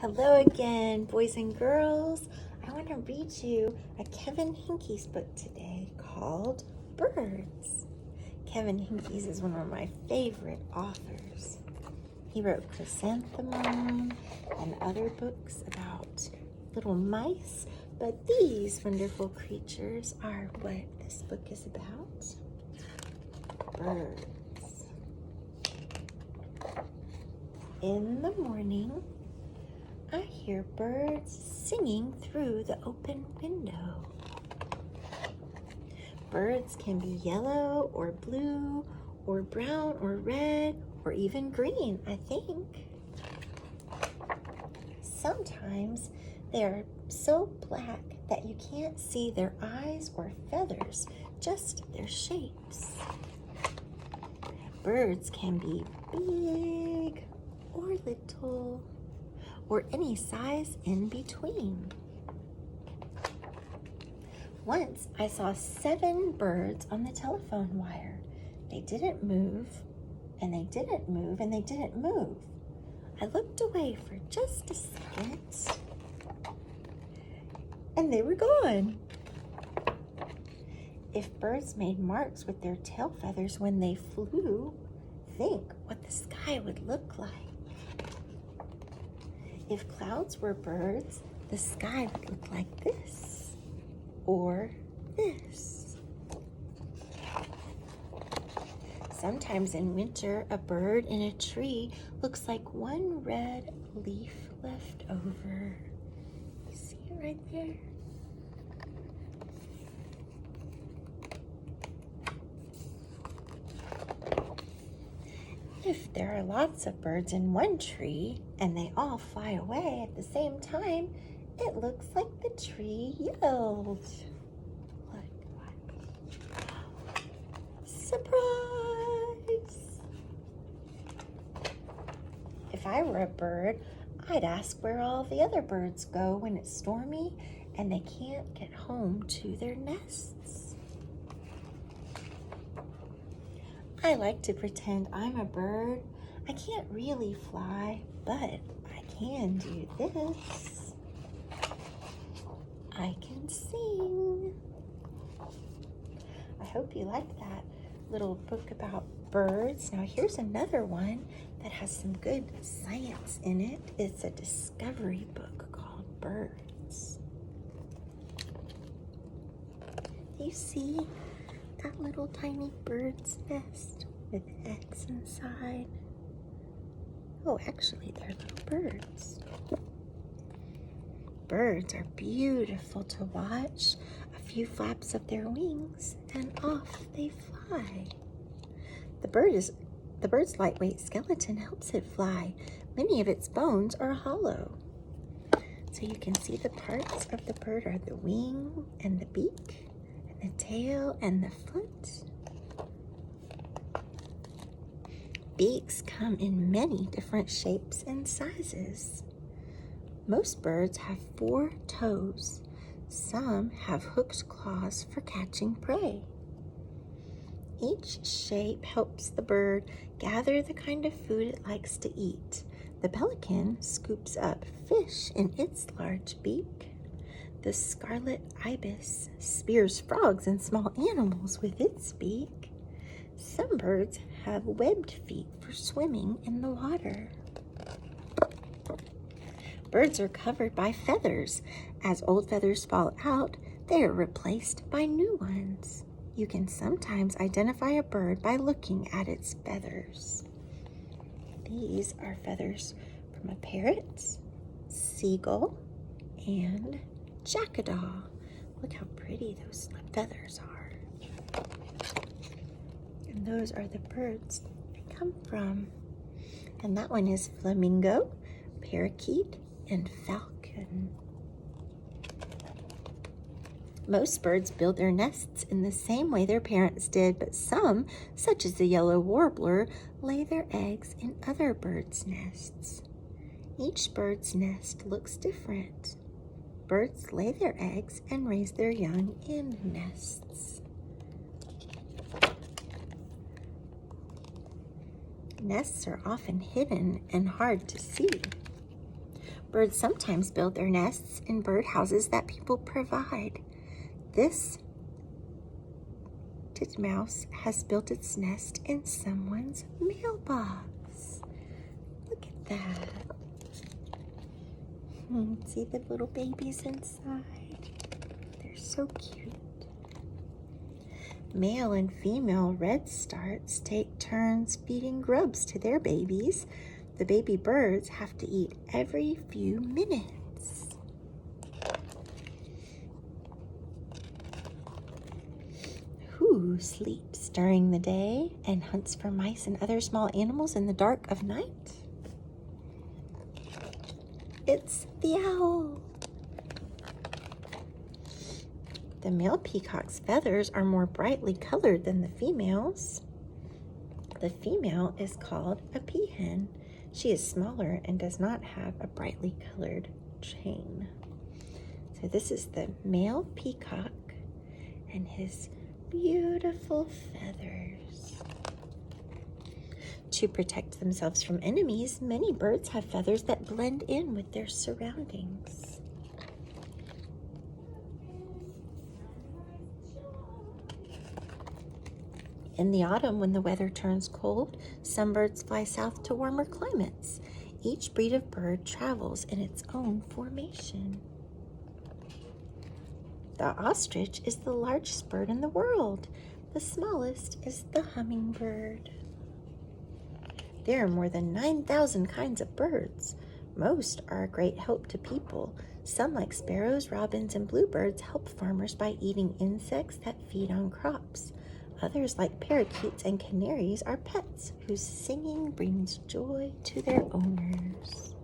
Hello again, boys and girls. I want to read you a Kevin Henkes book today called Birds. Kevin Henkes is one of my favorite authors. He wrote Chrysanthemum and other books about little mice, but these wonderful creatures are what this book is about. Birds. In the morning, I hear birds singing through the open window. Birds can be yellow or blue or brown or red or even green, I think. Sometimes they're so black that you can't see their eyes or feathers, just their shapes. Birds can be big or little, or any size in between. Once I saw 7 birds on the telephone wire. They didn't move, and they didn't move, and they didn't move. I looked away for just a second, and they were gone. If birds made marks with their tail feathers when they flew, think what the sky would look like. If clouds were birds, the sky would look like this or this. Sometimes in winter, a bird in a tree looks like one red leaf left over. You see it right there? If there are lots of birds in one tree and they all fly away at the same time, it looks like the tree yelled. Look. Surprise! If I were a bird, I'd ask where all the other birds go when it's stormy and they can't get home to their nests. I like to pretend I'm a bird. I can't really fly, but I can do this. I can sing. I hope you liked that little book about birds. Now here's another one that has some good science in it. It's a discovery book called Birds. Do you see that little tiny bird's nest with eggs inside? Oh, actually, they're little birds. Birds are beautiful to watch. A few flaps of their wings and off they fly. The bird's lightweight skeleton helps it fly. Many of its bones are hollow. So you can see the parts of the bird are the wing and the beak, the tail and the foot. Beaks come in many different shapes and sizes. Most birds have 4 toes. Some have hooked claws for catching prey. Each shape helps the bird gather the kind of food it likes to eat. The pelican scoops up fish in its large beak. The scarlet ibis spears frogs and small animals with its beak. Some birds have webbed feet for swimming in the water. Birds are covered by feathers. As old feathers fall out, they are replaced by new ones. You can sometimes identify a bird by looking at its feathers. These are feathers from a parrot, seagull, and jackdaw. Look how pretty those feathers are. And those are the birds they come from. And that one is flamingo, parakeet, and falcon. Most birds build their nests in the same way their parents did, but some, such as the yellow warbler, lay their eggs in other birds' nests. Each bird's nest looks different. Birds lay their eggs and raise their young in nests. Nests are often hidden and hard to see. Birds sometimes build their nests in birdhouses that people provide. This titmouse has built its nest in someone's mailbox. Look at that. See the little babies inside? They're so cute. Male and female redstarts take turns feeding grubs to their babies. The baby birds have to eat every few minutes. Who sleeps during the day and hunts for mice and other small animals in the dark of night? It's the owl. The male peacock's feathers are more brightly colored than the female's. The female is called a peahen. She is smaller and does not have a brightly colored chain. So this is the male peacock and his beautiful feathers. To protect themselves from enemies, many birds have feathers that blend in with their surroundings. In the autumn, when the weather turns cold, some birds fly south to warmer climates. Each breed of bird travels in its own formation. The ostrich is the largest bird in the world. The smallest is the hummingbird. There are more than 9,000 kinds of birds. Most are a great help to people. Some, like sparrows, robins, and bluebirds, help farmers by eating insects that feed on crops. Others, like parakeets and canaries, are pets whose singing brings joy to their owners.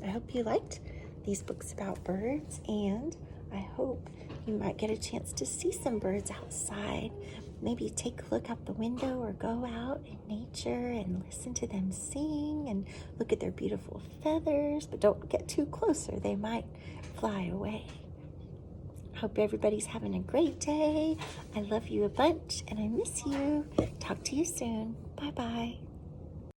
I hope you liked these books about birds, and I hope you might get a chance to see some birds outside. Maybe take a look out the window or go out in nature and listen to them sing and look at their beautiful feathers, but don't get too close or they might fly away. Hope everybody's having a great day. I love you a bunch and I miss you. Talk to you soon. Bye-bye.